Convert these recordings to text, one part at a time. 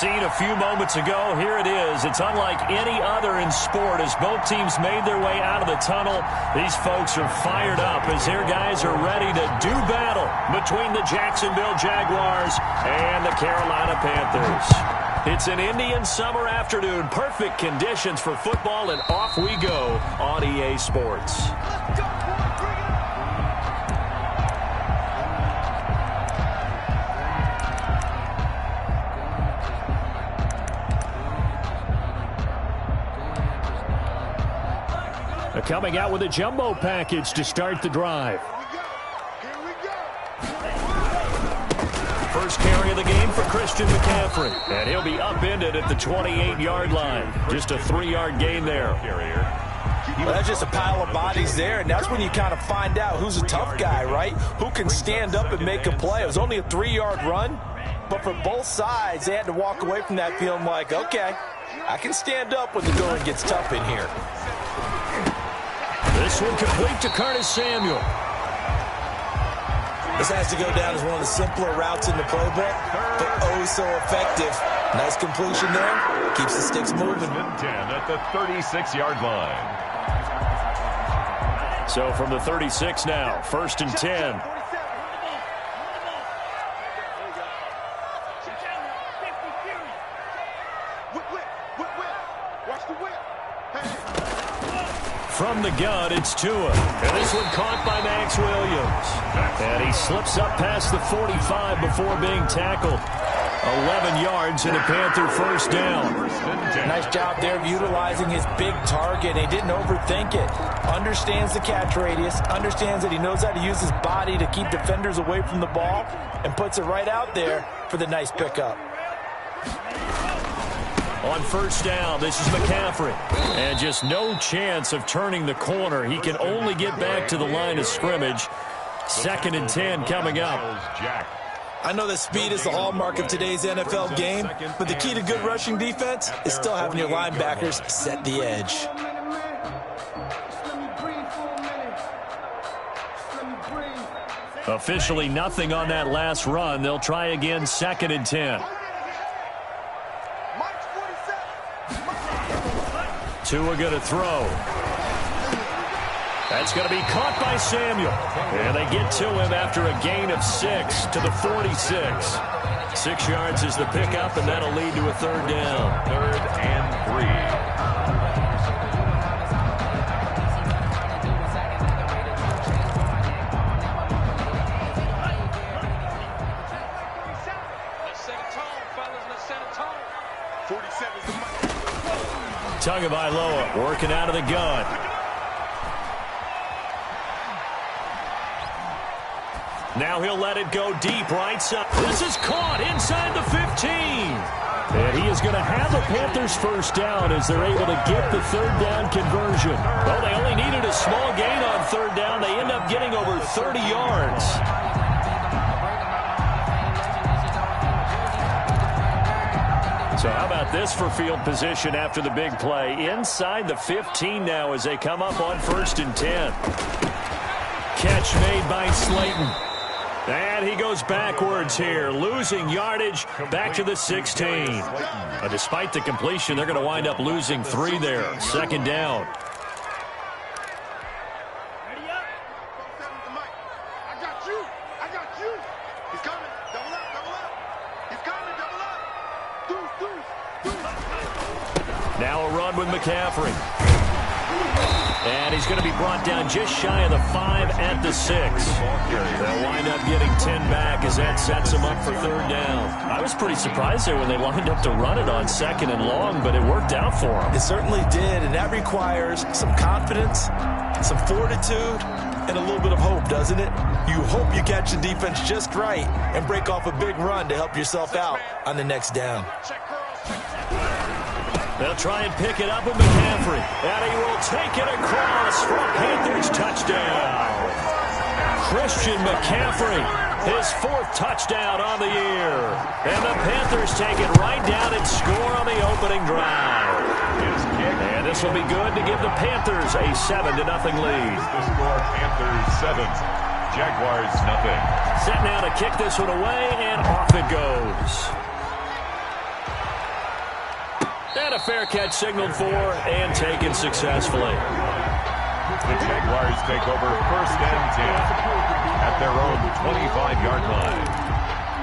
scene a few moments ago. Here it is. It's unlike any other in sport as both teams made their way out of the tunnel. These folks are fired up as their guys are ready to do battle between the Jacksonville Jaguars and the Carolina Panthers. It's an Indian summer afternoon. Perfect conditions for football, and off we go on EA Sports. Coming out with a jumbo package to start the drive. First carry of the game for Christian McCaffrey. And he'll be upended at the 28-yard line. Just a 3-yard gain there. Well, that's just a pile of bodies there, and that's when you kind of find out who's a tough guy, right? Who can stand up and make a play. It was only a 3-yard run, but for both sides, they had to walk away from that feeling like, okay, I can stand up when the going gets tough in here. This one complete to Curtis Samuel. This has to go down as one of the simpler routes in the playbook, but oh so effective. Nice completion there. Keeps the sticks moving. 10 at the 36-yard line. So from the 36 now, 1st and 10. From the gun, it's Tua. And this one caught by Max Williams. And he slips up past the 45 before being tackled. 11 yards and a Panther first down. Nice job there of utilizing his big target. He didn't overthink it. Understands the catch radius. Understands that he knows how to use his body to keep defenders away from the ball. And puts it right out there for the nice pickup. On first down, this is McCaffrey. And just no chance of turning the corner. He can only get back to the line of scrimmage. 2nd and 10 coming up. I know that speed is the hallmark of today's NFL game, but the key to good rushing defense is still having your linebackers set the edge. Officially nothing on that last run. They'll try again 2nd and 10. Tua going to throw. That's going to be caught by Samuel. And they get to him after a gain of 6 to the 46. 6 yards is the pickup, and that'll lead to a 3rd down. 3rd and 3. Tagovailoa working out of the gun. Now he'll let it go deep right side. This is caught inside the 15. And he is going to have the Panthers first down as they're able to get the 3rd down conversion. Well, they only needed a small gain on 3rd down. They end up getting over 30 yards. So how about this for field position after the big play? Inside the 15 now as they come up on 1st and 10. Catch made by Slayton. And he goes backwards here, losing yardage back to the 16. Despite the completion, they're going to wind up losing 3 there. 2nd down. Now a run with McCaffrey. And he's going to be brought down just shy of the 5 at the 6. They'll wind up getting 10 back as that sets them up for 3rd down. I was pretty surprised there when they lined up to run it on 2nd and long, but it worked out for them. It certainly did, and that requires some confidence, some fortitude, and a little bit of hope, doesn't it? You hope you catch the defense just right and break off a big run to help yourself out on the next down. They'll try and pick it up with McCaffrey. And he will take it across for a Panthers touchdown. Christian McCaffrey, his 4th touchdown on the year. And the Panthers take it right down and score on the opening drive. And this will be good to give the Panthers a 7-0 lead. The score, Panthers 7, Jaguars nothing. Set now to kick this one away, and off it goes. And a fair catch signaled for and taken successfully. The Jaguars take over 1st and 10 at their own 25-yard line.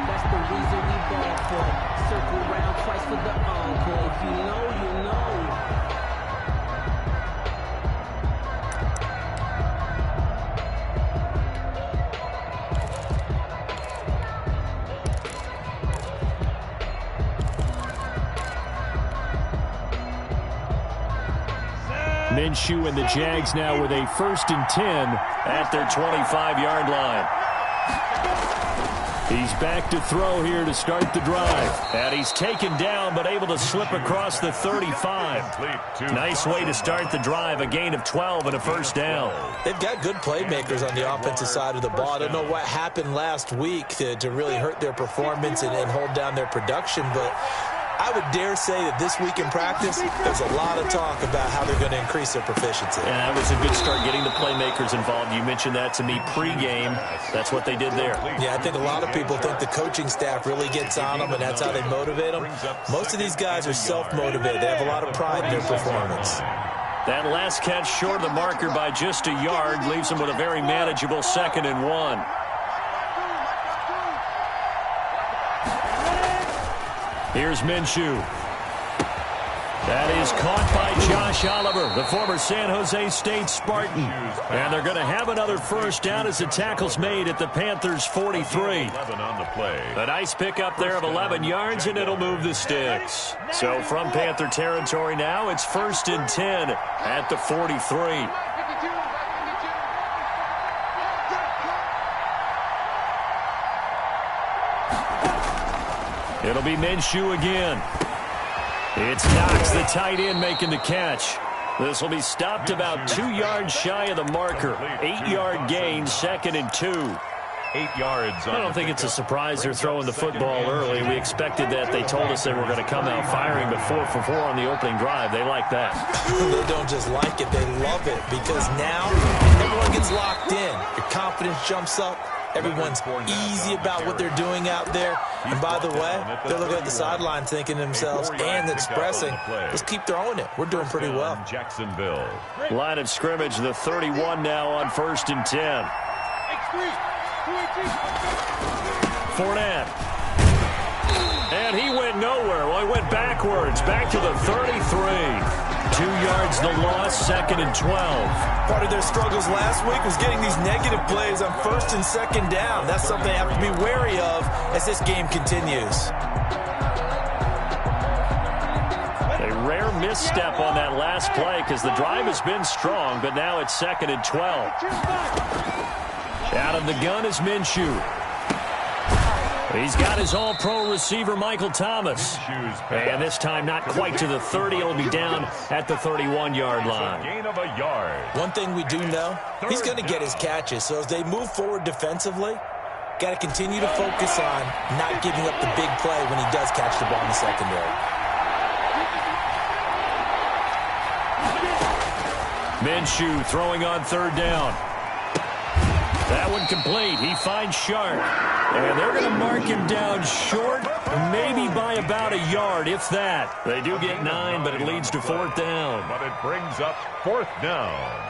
That's the reason we ball for. Circle round twice for the encore. If you know, you know. Minshew and the Jags now with a 1st and 10 at their 25-yard line. He's back to throw here to start the drive. And he's taken down but able to slip across the 35. Nice way to start the drive. A gain of 12 and a 1st down. They've got good playmakers on the offensive side of the ball. I don't know what happened last week to really hurt their performance and hold down their production, but I would dare say that this week in practice, there's a lot of talk about how they're going to increase their proficiency. And that was a good start getting the playmakers involved. You mentioned that to me pregame. That's what they did there. Yeah, I think a lot of people think the coaching staff really gets on them, and that's how they motivate them. Most of these guys are self-motivated. They have a lot of pride in their performance. That last catch short of the marker by just a yard leaves them with a very manageable 2nd and 1. Here's Minshew. That is caught by Josh Oliver, the former San Jose State Spartan. And they're going to have another 1st down as the tackle's made at the Panthers' 43. A nice pickup there of 11 yards, and it'll move the sticks. So from Panther territory now, it's 1st and 10 at the 43. It'll be Minshew again. It's Knox, the tight end, making the catch. This will be stopped about 2 yards shy of the marker. 8-yard gain, 2nd and 2. 8 yards. I don't think it's a surprise they're throwing the football early. We expected that. They told us they were going to come out firing, but 4 for 4 on the opening drive. They like that. They don't just like it, they love it, because now everyone gets locked in. Your confidence jumps up. Everyone's easy about what they're doing out there. And by the way, they're looking at the sideline thinking to themselves and expressing, let's keep throwing it. We're doing pretty well. Jacksonville. Line of scrimmage, the 31 now on 1st and 10. Fournette. And he went nowhere. Well, he went backwards, back to the 33. 2 yards the loss, 2nd and 12. Part of their struggles last week was getting these negative plays on 1st and 2nd down. That's something they have to be wary of as this game continues. A rare misstep on that last play because the drive has been strong, but now it's 2nd and 12. Out of the gun is Minshew. He's got his all-pro receiver, Michael Thomas. And this time not quite to the 30. He'll be down at the 31-yard line. Gain of a yard. One thing we do know, he's going to get his catches. So as they move forward defensively, got to continue to focus on not giving up the big play when he does catch the ball in the secondary. Minshew throwing on 3rd down. That one complete. He finds Sharp. And they're going to mark him down short, maybe by about a yard, if that. They do get 9, but it leads to 4th down. But it brings up 4th down.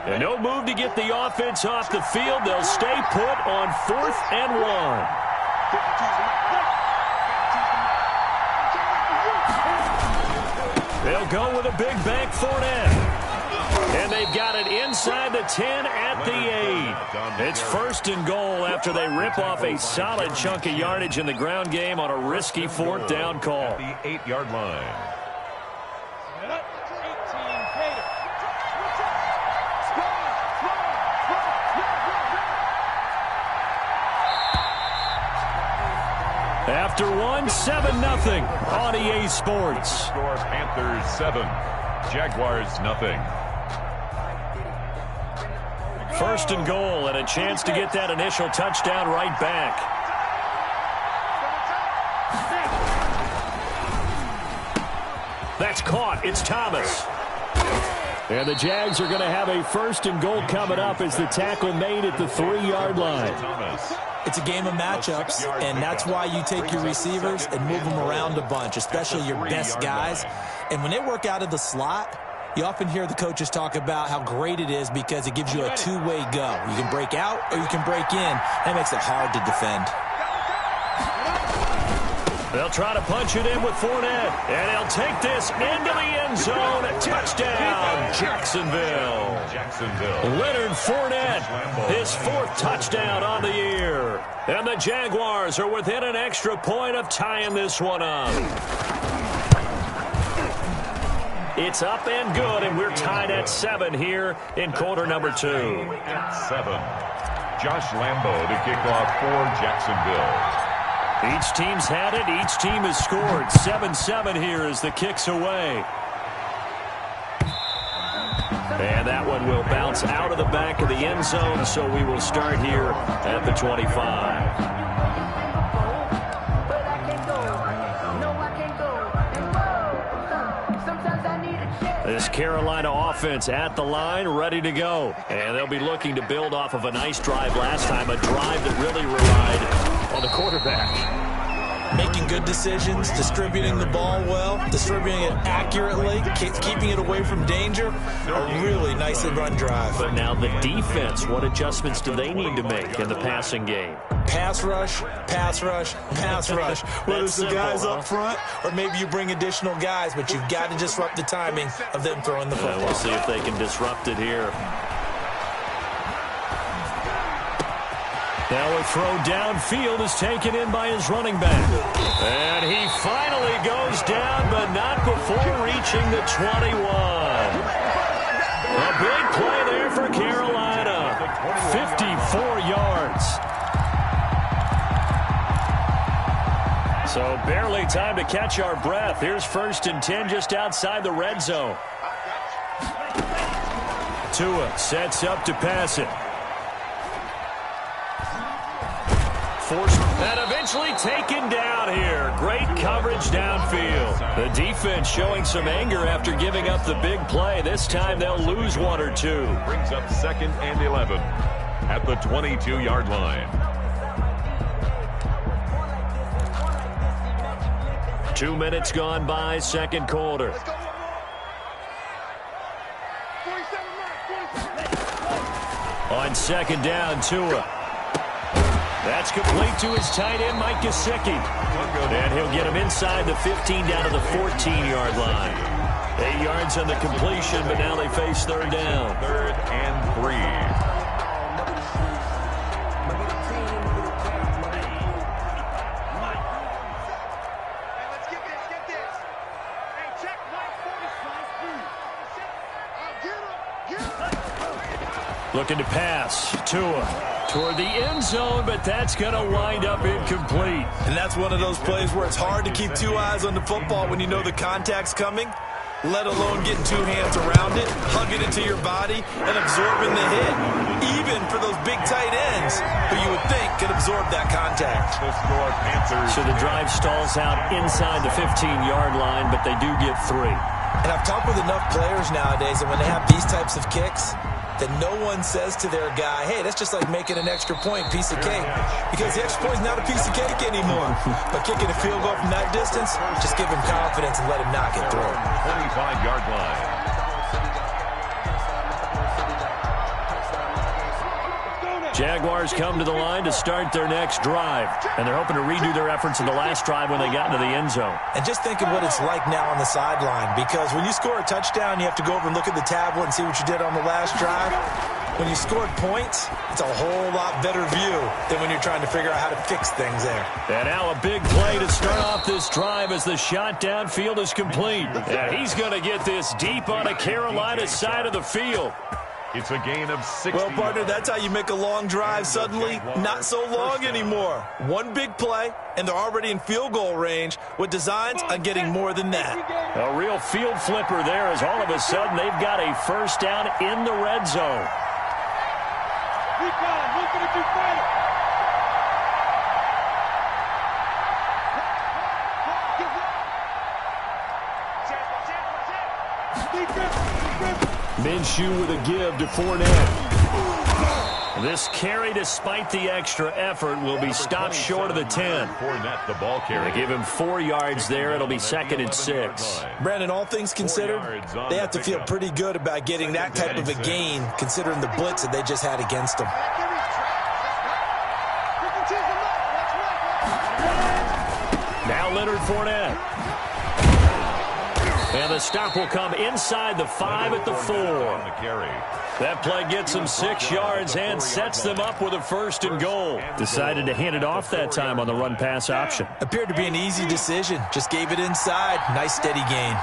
And no move to get the offense off the field. They'll stay put on 4th and 1. They'll go with a big bank Fournette. And they've got it inside the 10 at the 8. It's 1st and goal after they rip off a solid chunk of yardage in the ground game on a risky 4th down call. At the 8-yard line. After 7-0 on EA Sports. Score Panthers 7, Jaguars 0. First and goal, and a chance to get that initial touchdown right back. That's caught. It's Thomas. And the Jags are going to have a first and goal coming up as the tackle made at the 3-yard line. It's a game of matchups, and that's why you take your receivers and move them around a bunch, especially your best guys. And when they work out of the slot, you often hear the coaches talk about how great it is because it gives you a two-way go. You can break out or you can break in. That makes it hard to defend. They'll try to punch it in with Fournette, and he'll take this into the end zone. Touchdown, Jacksonville. Leonard Fournette, his 4th touchdown on the year. And the Jaguars are within an extra point of tying this one up. It's up and good, and we're tied at 7 here in quarter number 2. At 7, Josh Lambo to kick off for Jacksonville. Each team's had it. Each team has scored. 7-7 here as the kick's away. And that one will bounce out of the back of the end zone, so we will start here at the 25. This Carolina offense at the line, ready to go. And they'll be looking to build off of a nice drive last time, a drive that really relied on the quarterback. Making good decisions, distributing the ball well, distributing it accurately, keeping it away from danger. A really nicely run drive. But now the defense, what adjustments do they need to make in the passing game? Pass rush, pass rush, pass rush. Whether it's the guys up front or maybe you bring additional guys, but you've got to disrupt the timing of them throwing the football. We'll see if they can disrupt it here. Now a throw downfield is taken in by his running back. And he finally goes down, but not before reaching the 21. A big play there for Carolina. 54 yards. So barely time to catch our breath. Here's 1st and 10 just outside the red zone. Tua sets up to pass it. And eventually taken down here. Great coverage downfield. The defense showing some anger after giving up the big play. This time they'll lose 1 or 2. Brings up 2nd and 11 at the 22-yard line. 2 minutes gone by, 2nd quarter. On 2nd down, Tua. That's complete to his tight end, Mike Gesicki. And he'll get him inside the 15 down to the 14-yard line. 8 yards on the completion, but now they face 3rd down. 3rd and 3. Looking to pass. Tua toward the end zone, but that's going to wind up incomplete. And that's one of those plays where it's hard to keep 2 eyes on the football when you know the contact's coming, let alone getting 2 hands around it, hugging it to your body, and absorbing the hit, even for those big tight ends who you would think could absorb that contact. So the drive stalls out inside the 15-yard line, but they do get 3. And I've talked with enough players nowadays that when they have these types of kicks, that no one says to their guy, hey, that's just like making an extra point, piece of cake. Because the extra point is not a piece of cake anymore. But kicking a field goal from that distance, just give him confidence and let him knock it through. 25-yard line. Jaguars come to the line to start their next drive. And they're hoping to redo their efforts in the last drive when they got into the end zone. And just think of what it's like now on the sideline. Because when you score a touchdown, you have to go over and look at the tablet and see what you did on the last drive. When you scored points, it's a whole lot better view than when you're trying to figure out how to fix things there. And now a big play to start off this drive as the shot downfield is complete. And he's going to get this deep on a Carolina side of the field. It's a gain of 60. Well, partner, that's how you make a long drive suddenly not so long anymore. One big play, and they're already in field goal range with designs on getting more than that. A real field flipper there as all of a sudden they've got a first down in the red zone. Minshew with a give to Fournette. This carry, despite the extra effort, will be stopped short of the 10. Fournette, the ball carrier. They give him 4 yards there. It'll be 2nd and 6. Brandon, all things considered, they have to feel pretty good about getting that type of a gain, considering the blitz that they just had against them. Now Leonard Fournette. And the stop will come inside the 5 at the 4. That play gets them 6 yards and sets them up with a 1st and goal. Decided to hand it off that time on the run-pass option. Appeared to be an easy decision. Just gave it inside. Nice steady gain.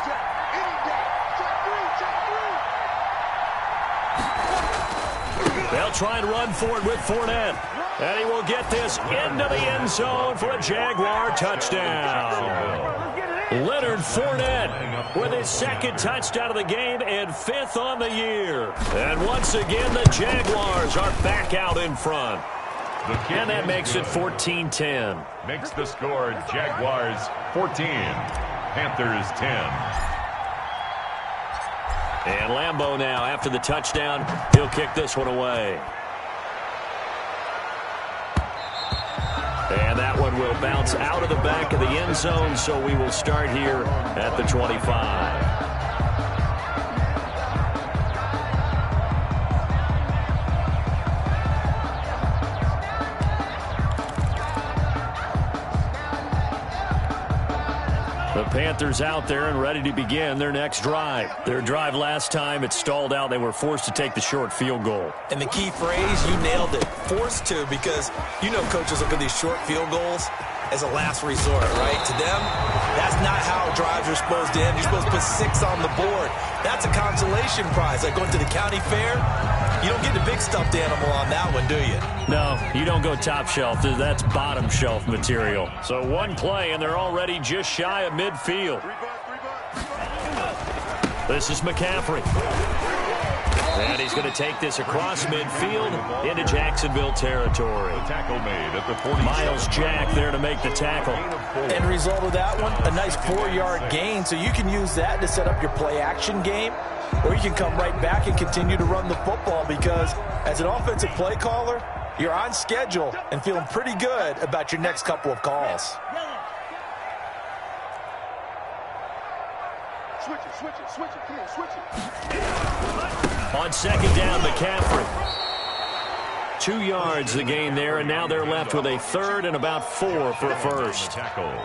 They'll try and run for it with Fournette. And he will get this into the end zone for a Jaguar touchdown. Leonard Fournette with his 2nd touchdown of the game and 5th on the year. And once again, the Jaguars are back out in front. And that makes it 14-10. Makes the score Jaguars 14, Panthers 10. And Lambeau now, after the touchdown, he'll kick this one away. And that one will bounce out of the back of the end zone, so we will start here at the 25. The Panthers out there and ready to begin their next drive. Their drive last time, it stalled out. They were forced to take the short field goal. And the key phrase, you nailed it. Forced to, because you know coaches look at these short field goals as a last resort, right? To them, that's not how drives are supposed to end. You're supposed to put 6 on the board. That's a consolation prize. Like going to the county fair, you don't get the big stuffed animal on that one, do you? No, you don't go top shelf. That's bottom shelf material. So one play, and they're already just shy of midfield. This is McCaffrey. And he's going to take this across midfield into Jacksonville territory. Tackle made at the 40. Miles Jack there to make the tackle. End result of that one, a nice 4-yard gain. So you can use that to set up your play-action game, or you can come right back and continue to run the football, because as an offensive play caller, you're on schedule and feeling pretty good about your next couple of calls. Switch it, come on, switch it. On 2nd down, McCaffrey. 2 yards the gain there, and now they're left with a 3rd and about 4 for a 1st.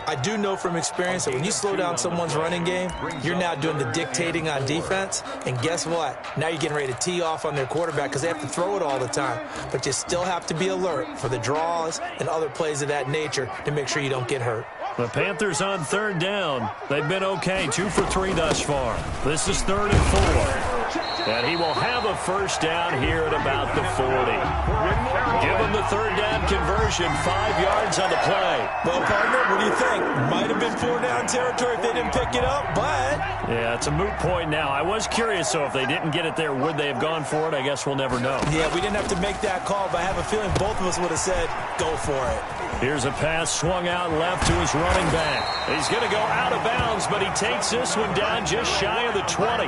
I do know from experience that when you slow down someone's running game, you're now doing the dictating on defense, and guess what? Now you're getting ready to tee off on their quarterback because they have to throw it all the time. But you still have to be alert for the draws and other plays of that nature to make sure you don't get hurt. The Panthers on 3rd down. They've been okay, 2 for 3 thus far. This is 3rd and 4. And he will have a 1st down here at about the 40. Give him the 3rd down conversion, 5 yards on the play. Well, partner, what do you think? Might have been 4-down territory if they didn't pick it up, but... Yeah, it's a moot point now. I was curious, so if they didn't get it there, would they have gone for it? I guess we'll never know. Yeah, we didn't have to make that call, but I have a feeling both of us would have said, go for it. Here's a pass swung out left to his running back. He's going to go out of bounds, but he takes this one down just shy of the 20.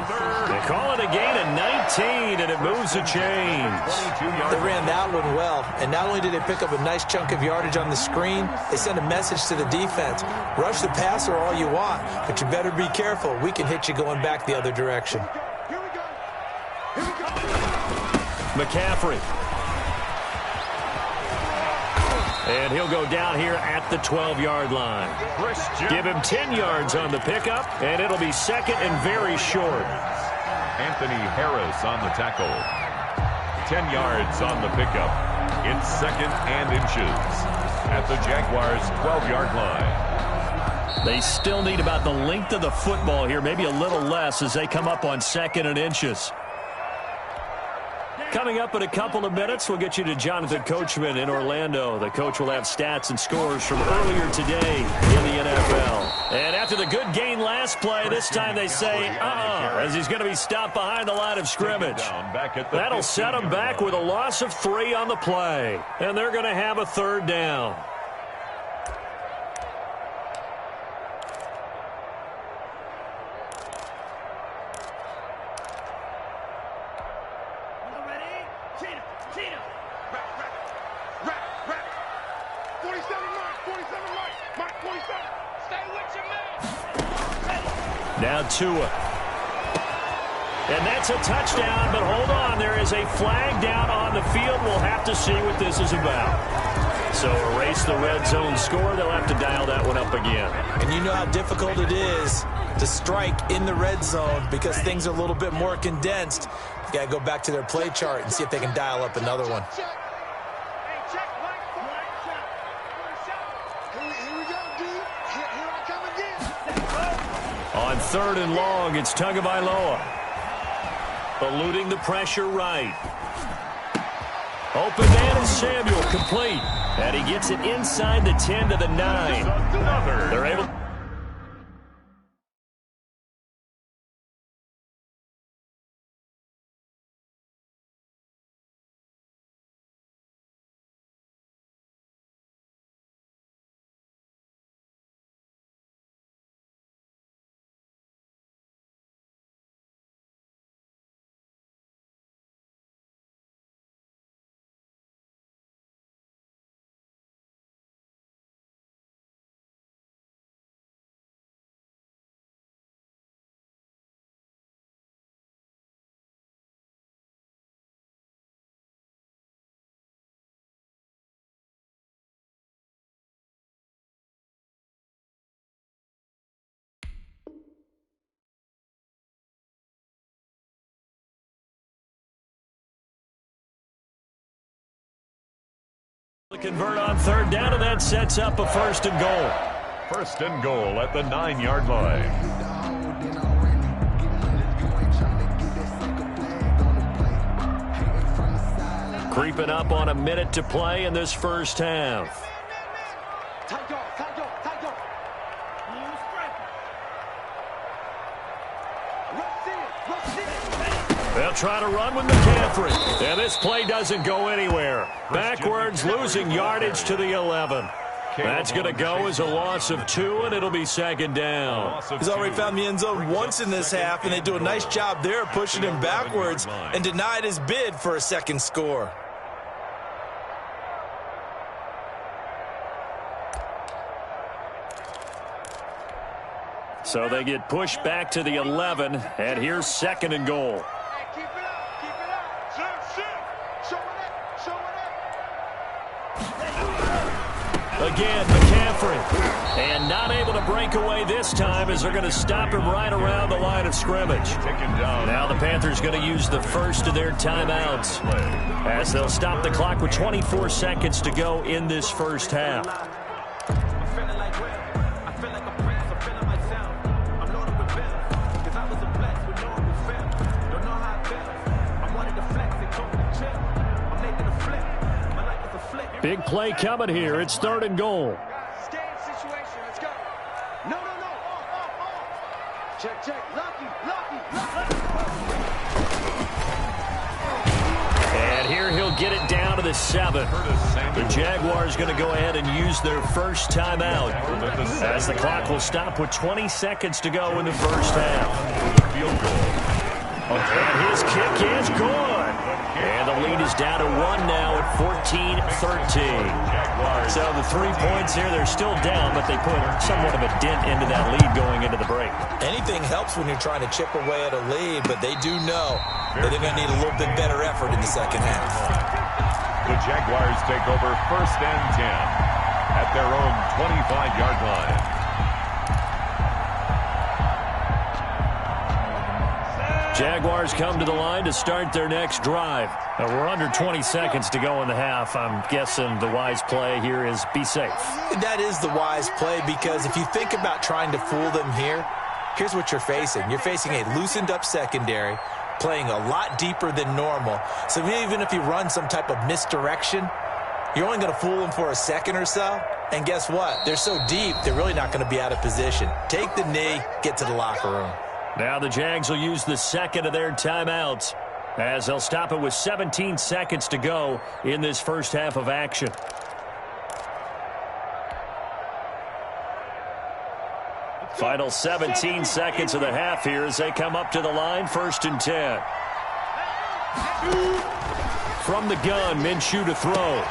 They call it a gain of 19, and it moves the chains. They ran that one well, and not only did they pick up a nice chunk of yardage on the screen, they sent a message to the defense. Rush the passer all you want, but you better be careful. We can hit you going back the other direction. McCaffrey. And he'll go down here at the 12-yard line. Give him 10 yards on the pickup, and it'll be 2nd and very short. Anthony Harris on the tackle. 10 yards on the pickup. It's 2nd and inches at the Jaguars' 12-yard line. They still need about the length of the football here, maybe a little less as they come up on 2nd and inches. Coming up in a couple of minutes, we'll get you to Jonathan Coachman in Orlando. The coach will have stats and scores from earlier today in the NFL. And after the good game seen last play. This time they say, as he's going to be stopped behind the line of scrimmage. That'll set him back with a loss of 3 on the play. And they're going to have a 3rd down. Now Tua. And that's a touchdown, but hold on. There is a flag down on the field. We'll have to see what this is about. So erase the red zone score. They'll have to dial that one up again. And you know how difficult it is to strike in the red zone because things are a little bit more condensed. You got to go back to their play chart and see if they can dial up another one. On 3rd and long, it's Tagovailoa. Eluding the pressure right. Open man is Samuel, complete. And he gets it inside the 10 to the 9. They're able... Convert on 3rd down, and that sets up a 1st and goal. 1st and goal at the 9-yard line. Creeping up on a minute to play in this first half. They'll try to run with McCaffrey. And this play doesn't go anywhere. Backwards, losing yardage to the 11. That's going to go as a loss of 2, and it'll be 2nd down. He's already found the end zone once in this half, and they do a nice job there pushing him backwards and denied his bid for a 2nd score. So they get pushed back to the 11, and here's 2nd and goal. Again, McCaffrey. And not able to break away this time as they're going to stop him right around the line of scrimmage. Now the Panthers going to use the first of their timeouts as they'll stop the clock with 24 seconds to go in this first half. Big play coming here. It's 3rd and goal. Stand situation. Let's go. No. Check. Lucky. And here he'll get it down to the 7. The Jaguars going to go ahead and use their first timeout as the clock will stop with 20 seconds to go in the first half. And his kick is good. And the lead is down to 1 now at 14-13. So the 3 points here, they're still down, but they put somewhat of a dent into that lead going into the break. Anything helps when you're trying to chip away at a lead, but they do know that they're going to need a little bit better effort in the second half. The Jaguars take over 1st and 10 at their own 25-yard line. Jaguars come to the line to start their next drive. Now we're under 20 seconds to go in the half. I'm guessing the wise play here is be safe. That is the wise play because if you think about trying to fool them here, here's what you're facing. You're facing a loosened up secondary, playing a lot deeper than normal. So even if you run some type of misdirection, you're only going to fool them for a second or so. And guess what? They're so deep, they're really not going to be out of position. Take the knee, get to the locker room. Now the Jags will use the second of their timeouts as they'll stop it with 17 seconds to go in this first half of action. Final 17 seconds of the half here as they come up to the line, 1st and 10. From the gun, Minshew to throw.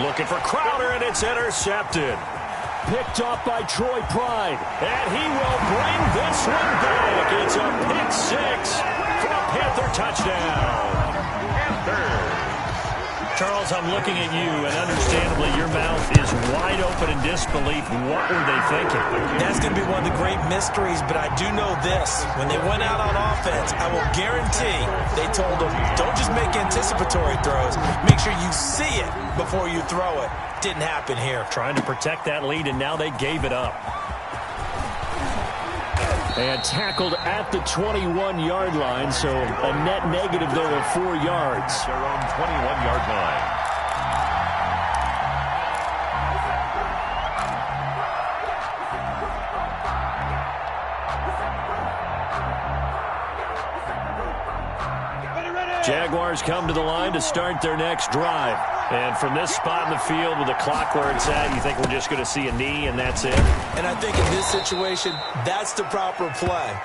Looking for Crowder, and it's intercepted. Picked off by Troy Pride, and he will bring this one back. It's a pick six for a Panther touchdown. Charles, I'm looking at you, and understandably your mouth is wide open in disbelief. What were they thinking? That's going to be one of the great mysteries, but I do know this. When they went out on offense, I will guarantee they told them, don't just make anticipatory throws. Make sure you see it before you throw it. Didn't happen here. Trying to protect that lead, and now they gave it up. And tackled at the 21-yard line, so a net negative there of 4 yards. Their own 21-yard line. Jaguars come to the line to start their next drive. And from this spot in the field with the clock where it's at, you think we're just going to see a knee and that's it? And I think in this situation, that's the proper play.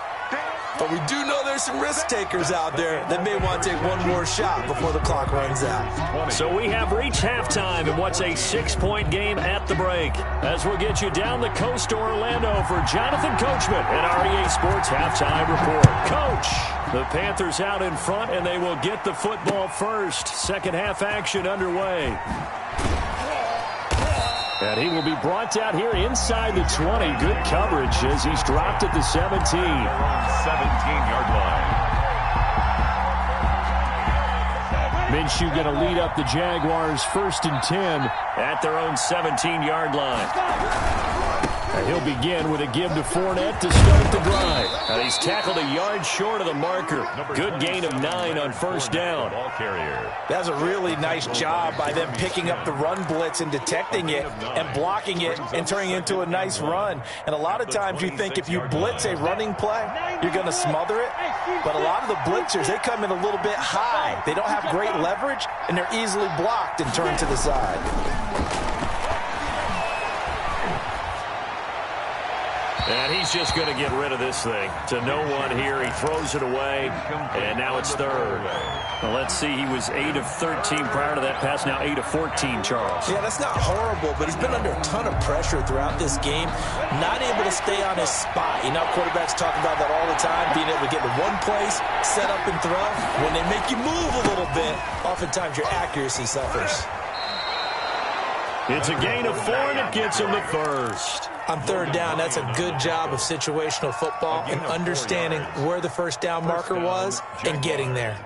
But we do know there's some risk takers out there that may want to take one more shot before the clock runs out. So we have reached halftime in what's a 6-point game at the break. As we'll get you down the coast to Orlando for Jonathan Coachman and our EA Sports Halftime Report. Coach, the Panthers out in front, and they will get the football first. Second half action underway. And he will be brought out here inside the 20. Good coverage as he's dropped at the 17. 17-yard line. Minshew going to lead up the Jaguars 1st and 10 at their own 17-yard line. And he'll begin with a give to Fournette to start the drive. And he's tackled a yard short of the marker. Good gain of 9 on first down. Ball carrier. That's a really nice job by them picking up the run blitz and detecting it and blocking it and turning it into a nice run. And a lot of times you think if you blitz a running play, you're going to smother it. But a lot of the blitzers, they come in a little bit high. They don't have great leverage, and they're easily blocked and turned to the side. And he's just going to get rid of this thing. To no one here. He throws it away, and now it's third. Well, let's see. He was 8 of 13 prior to that pass. Now 8 of 14, Charles. Yeah, that's not horrible, but he's been under a ton of pressure throughout this game. Not able to stay on his spot. You know, quarterbacks talk about that all the time, being able to get to one place, set up and throw. When they make you move a little bit, oftentimes your accuracy suffers. It's a gain of 4, and it gets him to first. On third down, that's a good job of situational football and understanding where the first down marker was and getting there.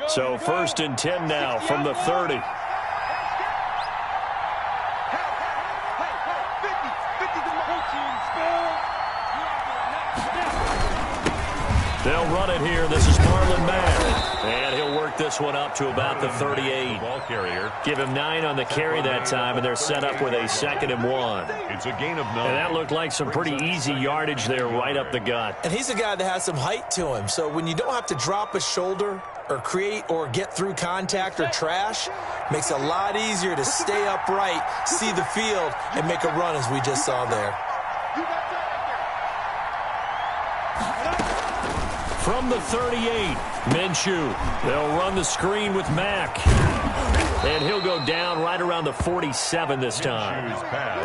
So 1st and 10 now from the 30. They'll run it here. This is Marlon Mack. And he'll work this one up to about the 38. Ball carrier. Give him 9 on the carry that time, and they're set up with a 2nd and 1. It's a gain of 9. And that looked like some pretty easy yardage there right up the gut. And he's a guy that has some height to him. So when you don't have to drop a shoulder or create or get through contact or trash, makes it a lot easier to stay upright, see the field, and make a run as we just saw there. From the 38, Minshew. They'll run the screen with Mack. And he'll go down right around the 47 this time.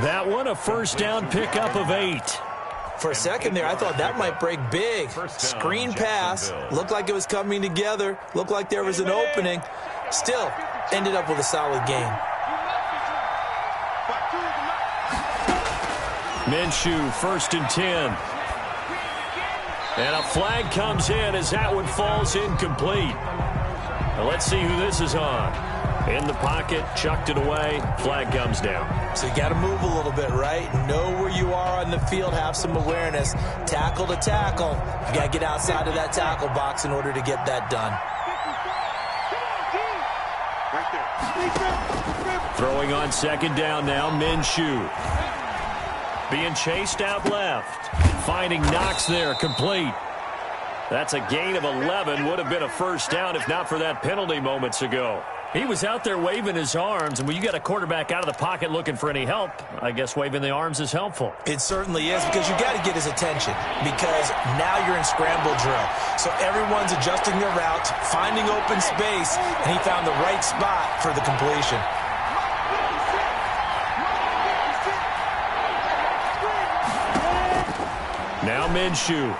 That one, a first down pickup of 8. For a second there, I thought that might break big. Screen pass. Looked like it was coming together. Looked like there was an opening. Still, ended up with a solid game. Minshew, 1st and 10. And a flag comes in as that one falls incomplete. Now let's see who this is on. In the pocket, chucked it away, flag comes down. So you got to move a little bit, right? Know where you are on the field, have some awareness. Tackle to tackle. You got to get outside of that tackle box in order to get that done. Throwing on second down now, Minshew. Being chased out left. Finding Knox there, complete. That's a gain of 11. Would have been a first down if not for that penalty moments ago. He was out there waving his arms, and when you got a quarterback out of the pocket looking for any help, I guess waving the arms is helpful. It certainly is, because you got to get his attention, because now you're in scramble drill. So everyone's adjusting their routes, finding open space, and he found the right spot for the completion. Now Minshew.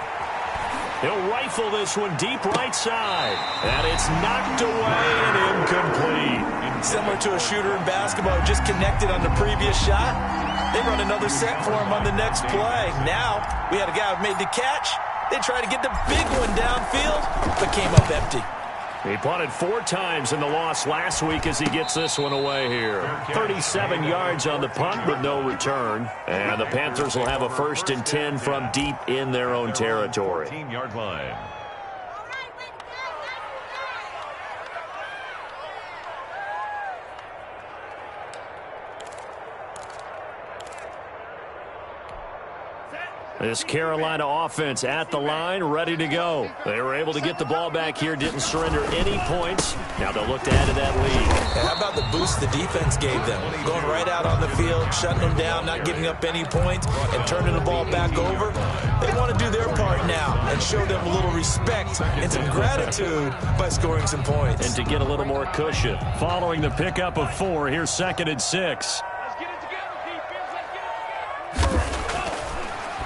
He'll rifle this one deep right side. And it's knocked away and incomplete. Similar to a shooter in basketball who just connected on the previous shot. They run another set for him on the next play. Now, we had a guy who made the catch. They tried to get the big one downfield, but came up empty. He punted 4 times in the loss last week as he gets this one away here. 37 yards on the punt with no return. And the Panthers will have a 1st and 10 from deep in their own territory. 14-yard line. This Carolina offense at the line, ready to go. They were able to get the ball back here, didn't surrender any points. Now they'll look to add to that lead. And how about the boost the defense gave them? Going right out on the field, shutting them down, not giving up any points, and turning the ball back over. They want to do their part now and show them a little respect and some gratitude by scoring some points. And to get a little more cushion. Following the pickup of 4, here's 2nd and 6.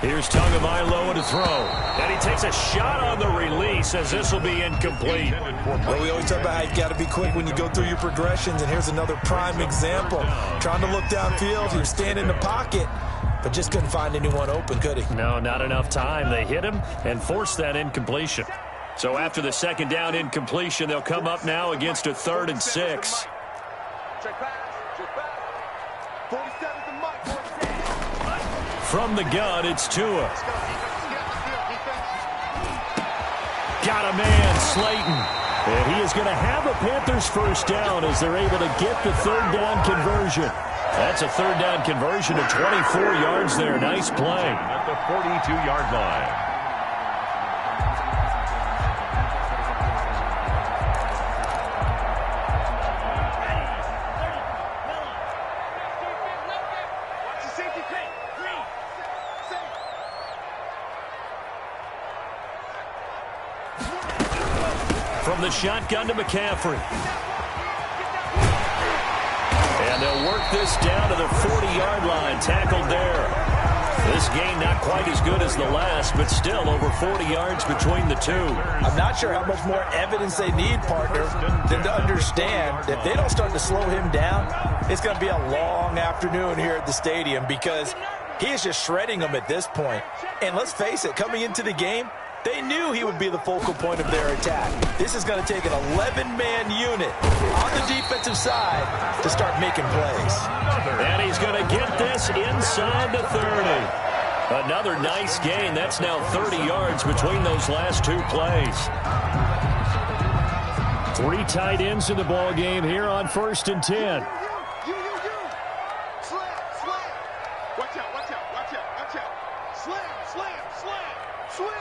Here's Tagovailoa to throw. And he takes a shot on the release as this will be incomplete. Well, we always talk about how you got to be quick when you go through your progressions, and here's another prime example. Trying to look downfield, he was standing in the pocket, but just couldn't find anyone open, could he? No, not enough time. They hit him and forced that incompletion. So after the 2nd down incompletion, they'll come up now against a 3rd and 6. From the gun, it's Tua. Got a man, Slayton. And he is going to have a Panthers 1st down as they're able to get the 3rd down conversion. That's a 3rd down conversion of 24 yards there. Nice play. At the 42-yard line. From the shotgun to McCaffrey. And they'll work this down to the 40-yard line. Tackled there. This game not quite as good as the last, but still over 40 yards between the two. I'm not sure how much more evidence they need, partner, than to understand that if they don't start to slow him down, it's going to be a long afternoon here at the stadium, because he is just shredding them at this point. And let's face it, coming into the game, they knew he would be the focal point of their attack. This is going to take an 11-man unit on the defensive side to start making plays. And he's going to get this inside the 30. Another nice gain. That's now 30 yards between those last 2 plays. 3 tight ends in the ball game here on 1st and 10. Slam. Watch out. Slam. Switch.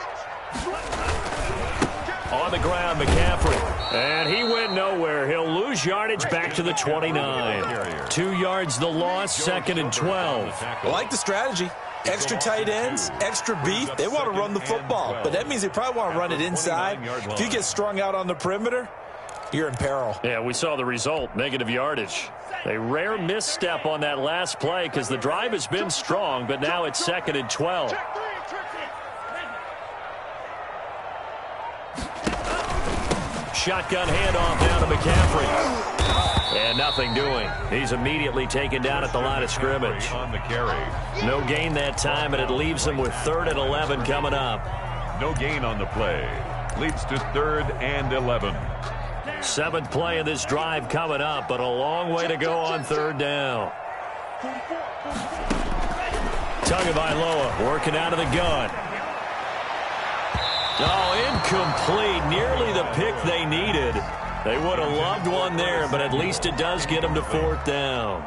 On the ground, McCaffrey. And he went nowhere. He'll lose yardage back to the 29. 2 yards the loss, 2nd and 12. I like the strategy. Extra tight ends, extra beef. They want to run the football, but that means they probably want to run it inside. If you get strung out on the perimeter, you're in peril. Yeah, we saw the result, negative yardage. A rare misstep on that last play because the drive has been strong, but now it's 2nd and 12. Shotgun handoff down to McCaffrey. And nothing doing. He's immediately taken down at the line of scrimmage. On the carry. No gain that time, and it leaves him with 3rd and 11 coming up. No gain on the play. Leads to 3rd and 11. Seventh play of this drive coming up, but a long way to go on third down. Tagovailoa working out of the gun. Oh, incomplete. Nearly the pick they needed. They would have loved one there, but at least it does get them to fourth down.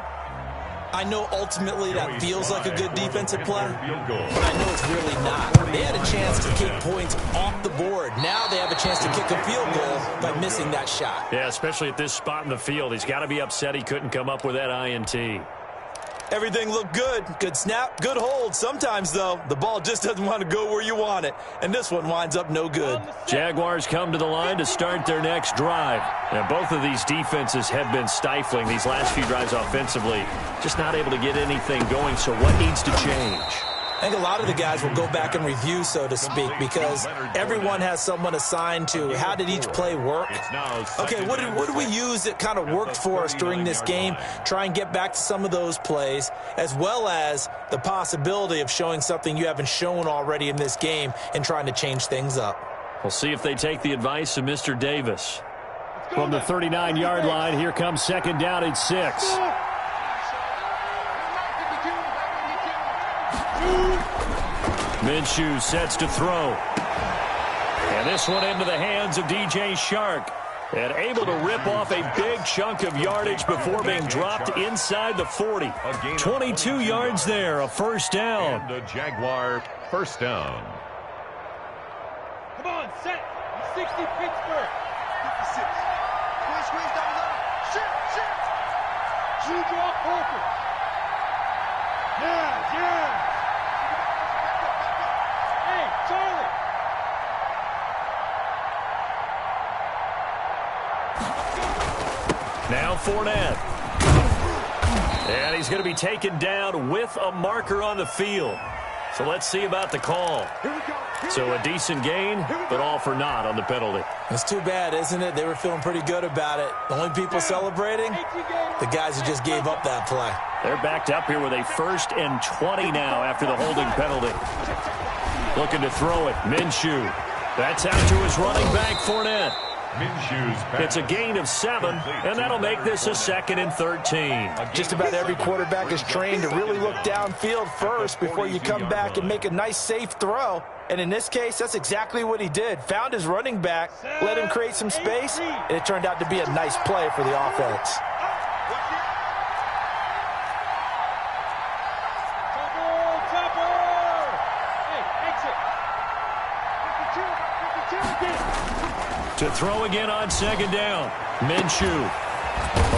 I know ultimately that feels like a good defensive play, but I know it's really not. They had a chance to kick points off the board. Now they have a chance to kick a field goal by missing that shot. Yeah, especially at this spot in the field. He's got to be upset he couldn't come up with that INT. Everything looked good. Good snap, good hold. Sometimes, though, the ball just doesn't want to go where you want it, and this one winds up no good. Jaguars come to the line to start their next drive. And both of these defenses have been stifling these last few drives offensively. Just not able to get anything going, so what needs to change? I think a lot of the guys will go back and review, so to speak, because everyone has someone assigned to how did each play work. Okay, what did we use that kind of worked for us during this game? Try and get back to some of those plays, as well as the possibility of showing something you haven't shown already in this game and trying to change things up. We'll see if they take the advice of Mr. Davis. From the 39-yard line, here comes second down and 6. Minshew sets to throw. And this one into the hands of DJ Shark. And able to rip off a big chunk of yardage before being dropped inside the 40. 22 yards there, a first down. And the Jaguar first down. Come on, set. 60 Pittsburgh. 56. Squeeze down the line. Shit. You draw open. Yeah. Hey, Charlie. Now Fournette. And he's going to be taken down with a marker on the field. So let's see about the call. So a decent gain, but all for naught on the penalty. It's too bad, isn't it? They were feeling pretty good about it. The only people celebrating, the guys who just gave up that play. They're backed up here with a 1st and 20 now after the holding penalty. Looking to throw it. Minshew. That's out to his running back, Fournette. It's a gain of 7, and that'll make this a 2nd and 13. Just about every quarterback is trained to really look downfield first before you come back and make a nice, safe throw. And in this case, that's exactly what he did. Found his running back, let him create some space, and it turned out to be a nice play for the offense. To throw again on second down. Minshew.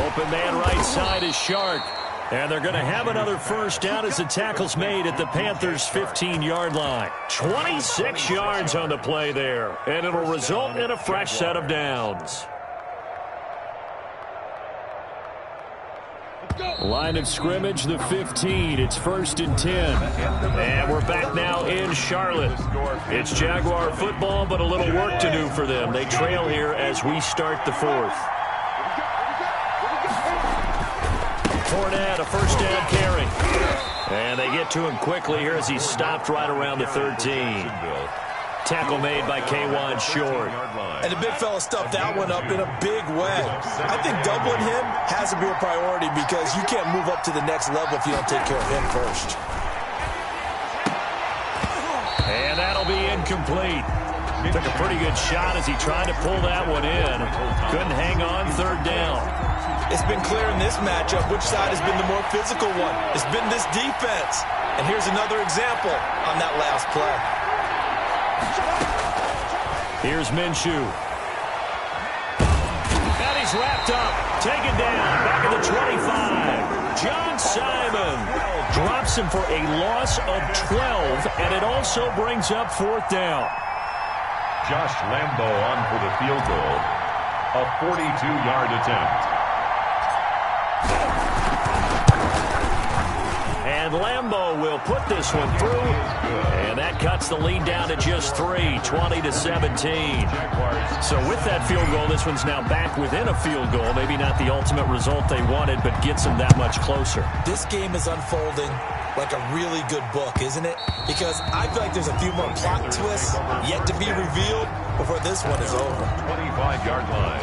Open man right side is Shark. And they're going to have another first down as the tackle's made at the Panthers' 15-yard line. 26 yards on the play there. And it'll result in a fresh set of downs. Line of scrimmage, the 15. It's 1st and 10. And we're back now in Charlotte. It's Jaguar football, but a little work to do for them. They trail here as we start the 4th. Fournette, a first down carry. And they get to him quickly here as he's stopped right around the 13. Tackle made by K1 Short. And the big fella stuffed that one up in a big way. I think doubling him has to be a priority because you can't move up to the next level if you don't take care of him first. And that'll be incomplete. Took a pretty good shot as he tried to pull that one in. Couldn't hang on, third down. It's been clear in this matchup which side has been the more physical one. It's been this defense. And here's another example on that last play. Here's Minshew. And he's wrapped up. Taken down. Back at the 25. John Simon drops him for a loss of 12. And it also brings up 4th down. Josh Lambo on for the field goal. A 42-yard attempt. And Lambo will put this one through. And that cuts the lead down to just 3, 20-17. So with that field goal, this one's now back within a field goal. Maybe not the ultimate result they wanted, but gets them that much closer. This game is unfolding like a really good book, isn't it? Because I feel like there's a few more plot twists yet to be revealed before this one is over. 25-yard line.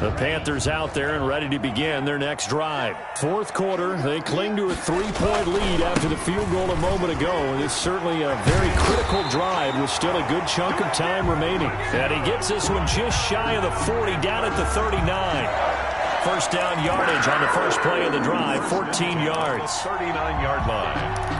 The Panthers out there and ready to begin their next drive. Fourth quarter, they cling to a 3-point lead after the field goal a moment ago. And it's certainly a very critical drive with still a good chunk of time remaining. And he gets this one just shy of the 40, down at the 39. First down yardage on the first play of the drive, 14 yards. 39-yard line.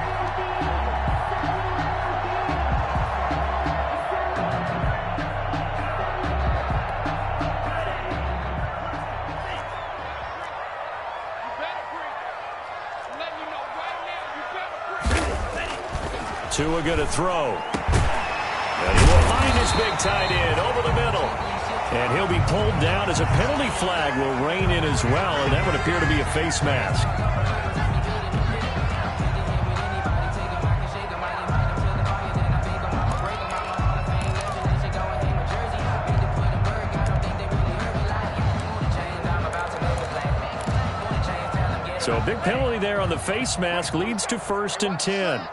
Tua going to throw. And he will find his big tight end over the middle. And he'll be pulled down as a penalty flag will rein in as well, and that would appear to be a face mask. So a big penalty there on the face mask leads to 1st and 10.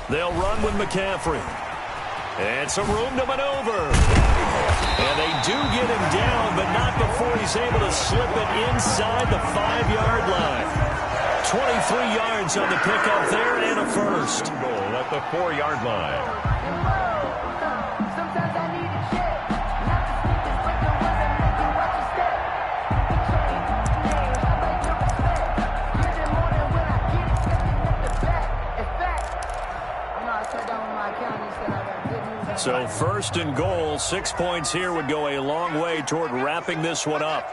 They'll run with McCaffrey. And some room to maneuver. And they do get him down, but not before he's able to slip it inside the 5-yard line. 23 yards on the pickup there and a first. Goal at the 4-yard line. So 1st and goal, 6 points here would go a long way toward wrapping this one up.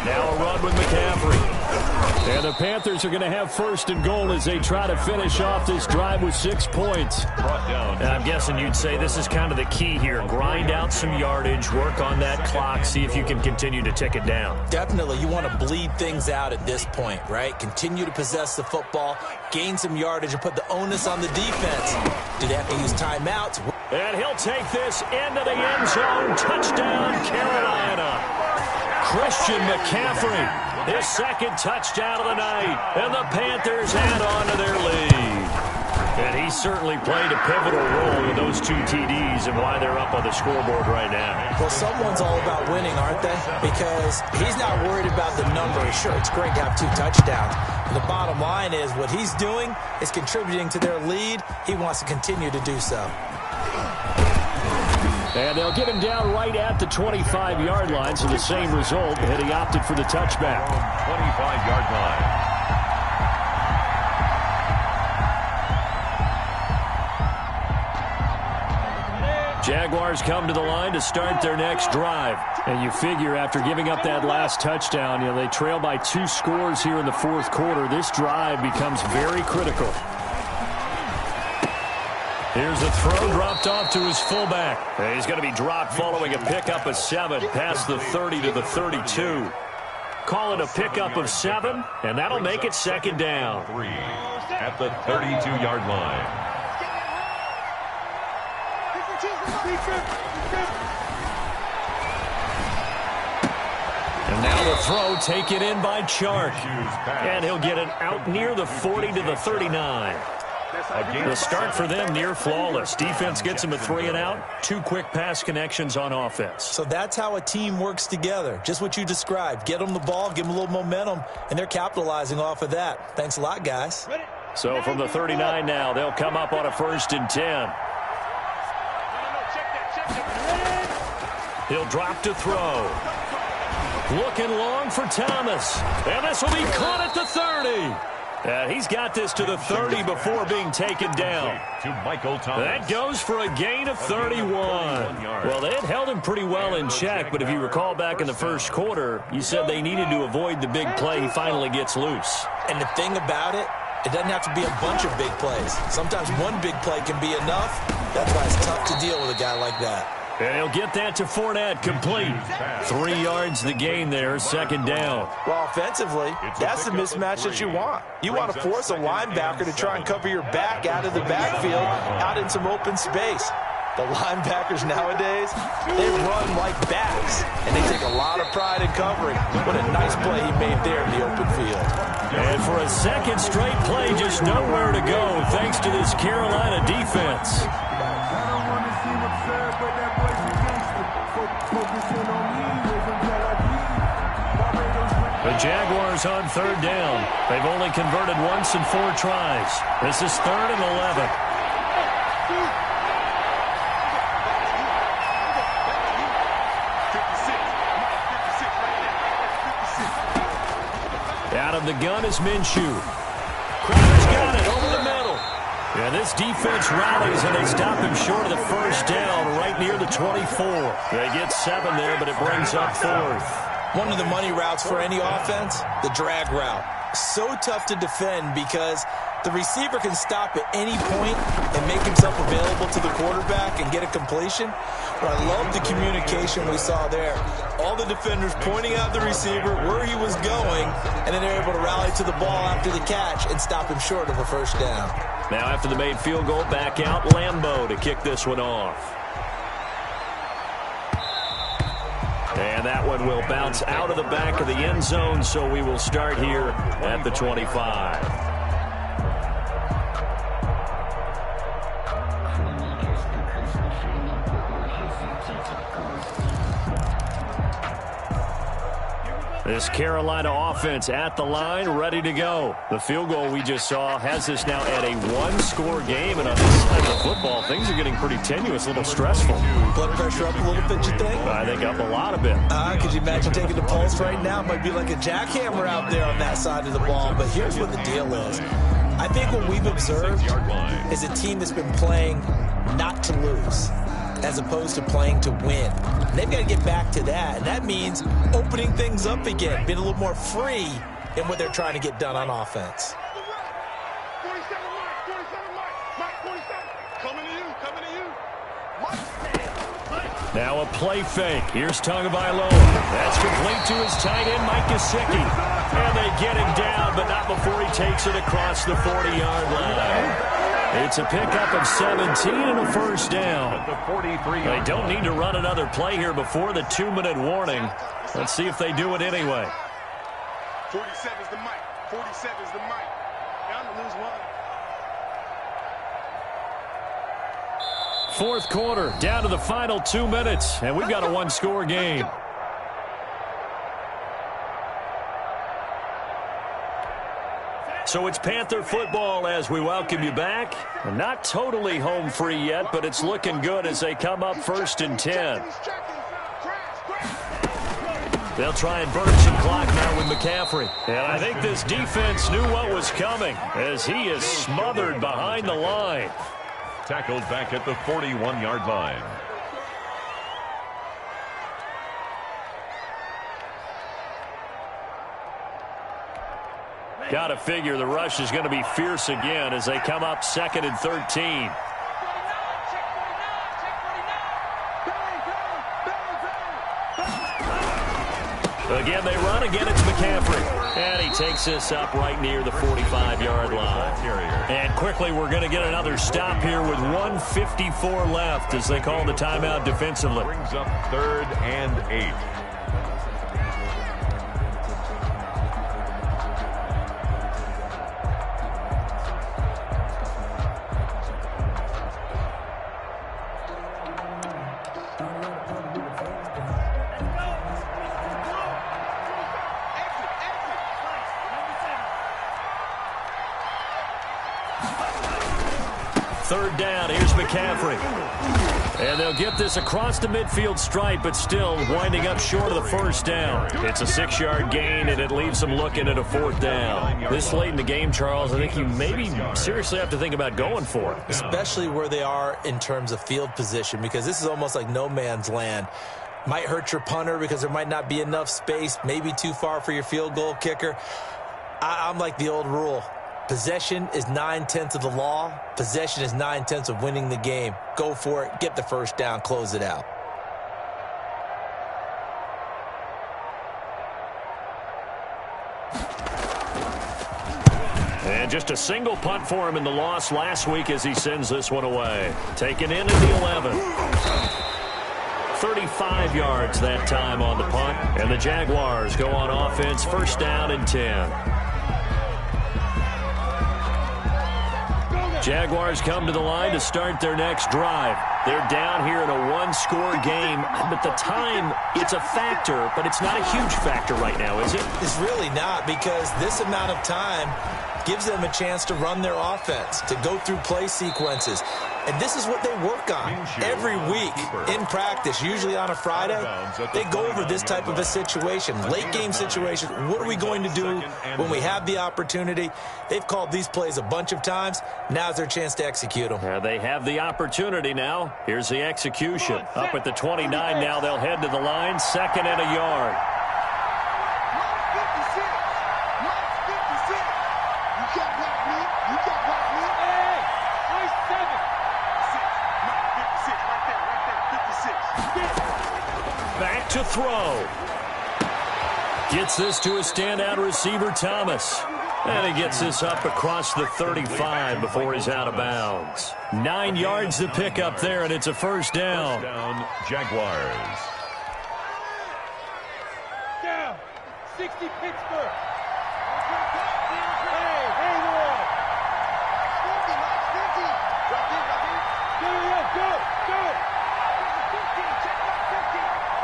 Now a run with McCaffrey. And the Panthers are going to have 1st and goal as they try to finish off this drive with 6 points. And I'm guessing you'd say this is kind of the key here. Grind out some yardage, work on that clock, see if you can continue to tick it down. Definitely. You want to bleed things out at this point, right? Continue to possess the football, gain some yardage, and put the onus on the defense. Do they have to use timeouts? And he'll take this into the end zone. Touchdown, Carolina. Christian McCaffrey. His 2nd touchdown of the night, and the Panthers add on to their lead. And he certainly played a pivotal role with those 2 TDs and why they're up on the scoreboard right now. Well, someone's all about winning, aren't they? Because he's not worried about the numbers. Sure, it's great to have 2 touchdowns. But the bottom line is what he's doing is contributing to their lead. He wants to continue to do so. And they'll get him down right at the 25-yard line, so the same result, and he opted for the touchback. 25-yard line. Jaguars come to the line to start their next drive. And you figure after giving up that last touchdown, they trail by 2 scores here in the 4th quarter. This drive becomes very critical. Here's a throw dropped off to his fullback. And he's going to be dropped following a pickup of 7 past the 30 to the 32. Call it a pickup of 7, and that'll make it 2nd down. 3 at the 32-yard line. And now the throw taken in by Chark. And he'll get it out near the 40 to the 39. The start for them near flawless. Defense gets them a 3 and out. 2 quick pass connections on offense. So that's how a team works together. Just what you described. Get them the ball, give them a little momentum, and they're capitalizing off of that. Thanks a lot, guys. So from the 39 now, they'll come up on a 1st and 10. He'll drop to throw. Looking long for Thomas. And this will be caught at the 30. And he's got this to the 30 before being taken down. To Michael Thomas. That goes for a gain of 31. Well, they had held him pretty well in check, but if you recall back in the 1st quarter, you said they needed to avoid the big play. He finally gets loose. And the thing about it, it doesn't have to be a bunch of big plays. Sometimes one big play can be enough. That's why it's tough to deal with a guy like that. And he'll get that to Fournette, complete. 3 yards the gain there, 2nd down. Well, offensively, that's the mismatch that you want. You want to force a linebacker to try and cover your back out of the backfield, out in some open space. The linebackers nowadays, they run like backs, and they take a lot of pride in covering. What a nice play he made there in the open field. And for a second straight play, just nowhere to go thanks to this Carolina defense. The Jaguars on third down. They've only converted once in 4 tries. This is 3rd and 11. Out of the gun is Minshew. Crowder's got it over the middle. Yeah, this defense rallies, and they stop him short of the first down right near the 24. They get 7 there, but it brings up 4th. One of the money routes for any offense, the drag route. So tough to defend because the receiver can stop at any point and make himself available to the quarterback and get a completion. But I love the communication we saw there. All the defenders pointing out the receiver, where he was going, and then they're able to rally to the ball after the catch and stop him short of a first down. Now after the made field goal, back out Lambeau to kick this one off. And that one will bounce out of the back of the end zone, so we will start here at the 25. This Carolina offense at the line, ready to go. The field goal we just saw has us now at a 1-score game, and on this side of the football, things are getting pretty tenuous, a little stressful. Blood pressure up a little bit, you think? I think up a lot of it. Could you imagine taking the pulse right now? It might be like a jackhammer out there on that side of the ball, but here's what the deal is. I think what we've observed is a team that's been playing not to lose, as opposed to playing to win. And they've got to get back to that, and that means opening things up again, being a little more free in what they're trying to get done on offense. 47, Mike, 47. Coming to you. Now a play fake. Here's Tagovailoa. That's complete to his tight end, Mike Gesicki. And they get him down, but not before he takes it across the 40-yard line. It's a pickup of 17 and a first down. They don't need to run another play here before the 2-minute warning. Let's see if they do it anyway. 47 is the mic. 47 is the mic. Down to lose one. Fourth quarter, down to the final 2 minutes, and we've got a 1-score game. So it's Panther football as we welcome you back. Not totally home free yet, but it's looking good as they come up 1st and 10. They'll try and burn some clock now with McCaffrey. And I think this defense knew what was coming as he is smothered behind the line. Tackled back at the 41-yard line. Got to figure the rush is going to be fierce again as they come up 2nd and 13. Again, they run. Again, it's McCaffrey. And he takes this up right near the 45-yard line. And quickly, we're going to get another stop here with 1:54 left as they call the timeout defensively. Brings up 3rd and 8. Third down, here's McCaffrey. And they'll get this across the midfield stripe, but still winding up short of the first down. It's a 6-yard gain, and it leaves them looking at a 4th down. This late in the game, Charles, I think you maybe seriously have to think about going for it. Especially where they are in terms of field position, because this is almost like no man's land. Might hurt your punter because there might not be enough space, maybe too far for your field goal kicker. I'm like the old rule. Possession is 9/10 of the law. Possession is 9/10 of winning the game. Go for it. Get the first down. Close it out. And just a single punt for him in the loss last week as he sends this one away. Taken in at the 11. 35 yards that time on the punt. And the Jaguars go on offense, first down and 10. Jaguars come to the line to start their next drive. They're down here in a one-score game, but the time, it's a factor, but it's not a huge factor right now, is it? It's really not, because this amount of time gives them a chance to run their offense, to go through play sequences. And this is what they work on every week in practice, usually on a Friday. They go over this type of a situation, late-game situation. What are we going to do when we have the opportunity? They've called these plays a bunch of times. Now's their chance to execute them. They have the opportunity now. Here's the execution. Up at the 29 now, they'll head to the line, second and a yard. Back to throw. Gets this to a standout receiver, Thomas. And he gets this up across the 35 before he's out of bounds. 9 yards to pick up there, and it's a first down. First down, Jaguars. Down. 60 Pittsburgh. Hey, Ward. 50. Go.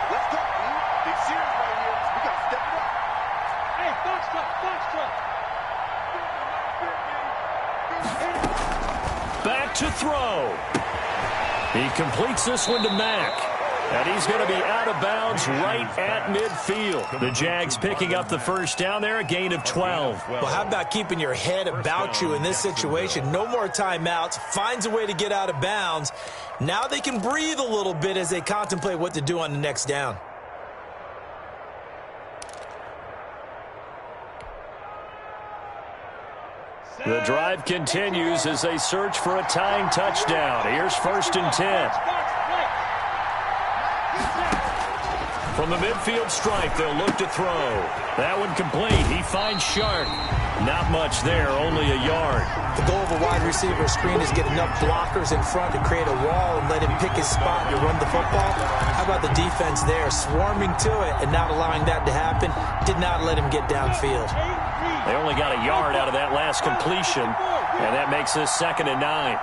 Let's go, man. Big series right here. We got to step it up. Hey, Foxtrot. Back to throw. He completes this one to Mack. And he's going to be out of bounds right at midfield. The Jags picking up the first down there, a gain of 12. Well, how about keeping your head about you in this situation? No more timeouts. Finds a way to get out of bounds. Now they can breathe a little bit as they contemplate what to do on the next down. The drive continues as they search for a tying touchdown. Here's first and 10. From the midfield stripe, they'll look to throw. That one complete. He finds Sharp. Not much there, only a yard. The goal of a wide receiver screen is get enough blockers in front to create a wall and let him pick his spot to run the football. How about the defense there, swarming to it and not allowing that to happen? Did not let him get downfield. They only got a yard out of that last completion, and that makes this second and 9.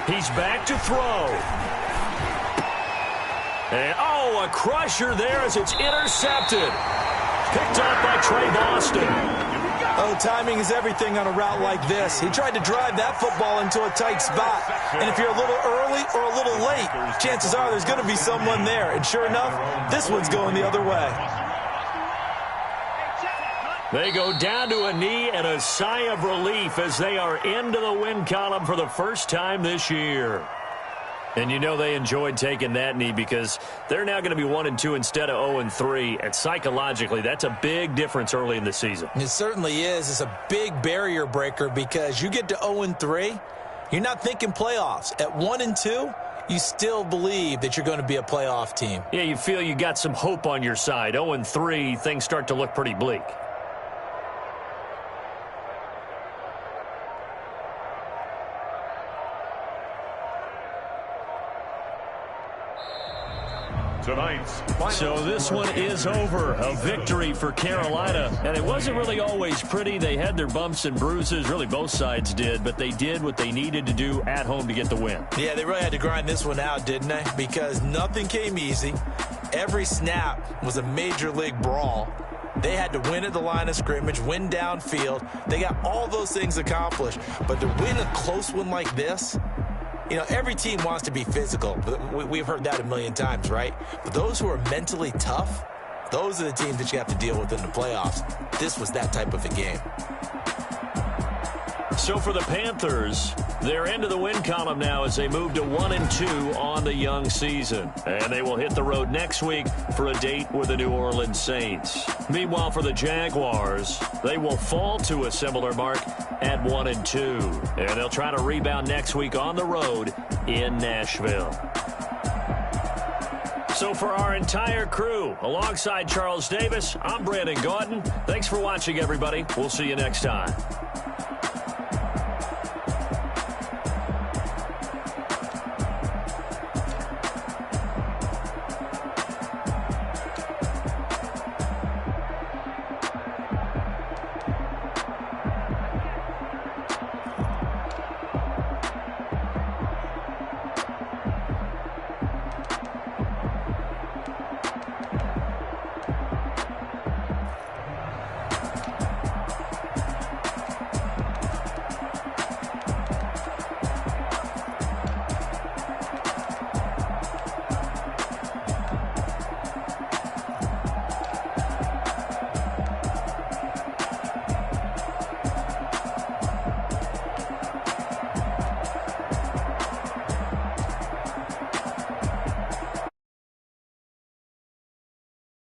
He's back to throw. And, a crusher there as it's intercepted. Picked up by Trey Boston. Oh, timing is everything on a route like this. He tried to drive that football into a tight spot. And if you're a little early or a little late, chances are there's going to be someone there. And sure enough, this one's going the other way. They go down to a knee and a sigh of relief as they are into the win column for the first time this year. And you know they enjoyed taking that knee because they're now going to be 1-2 instead of 0-3. And psychologically, that's a big difference early in the season. It certainly is. It's a big barrier breaker because you get to 0-3, you're not thinking playoffs. At 1-2, you still believe that you're going to be a playoff team. Yeah, you feel you got some hope on your side. 0-3, things start to look pretty bleak. So this one is over. A victory for Carolina. And it wasn't really always pretty. They had their bumps and bruises. Really, both sides did. But they did what they needed to do at home to get the win. Yeah, they really had to grind this one out, didn't they? Because nothing came easy. Every snap was a major league brawl. They had to win at the line of scrimmage, win downfield. They got all those things accomplished. But to win a close one like this, you know, every team wants to be physical. We've heard that a million times, right? But those who are mentally tough, those are the teams that you have to deal with in the playoffs. This was that type of a game. So for the Panthers, they're into the win column now as they move to 1-2 on the young season. And they will hit the road next week for a date with the New Orleans Saints. Meanwhile, for the Jaguars, they will fall to a similar mark at 1-2. And they'll try to rebound next week on the road in Nashville. So for our entire crew, alongside Charles Davis, I'm Brandon Gaudin. Thanks for watching, everybody. We'll see you next time.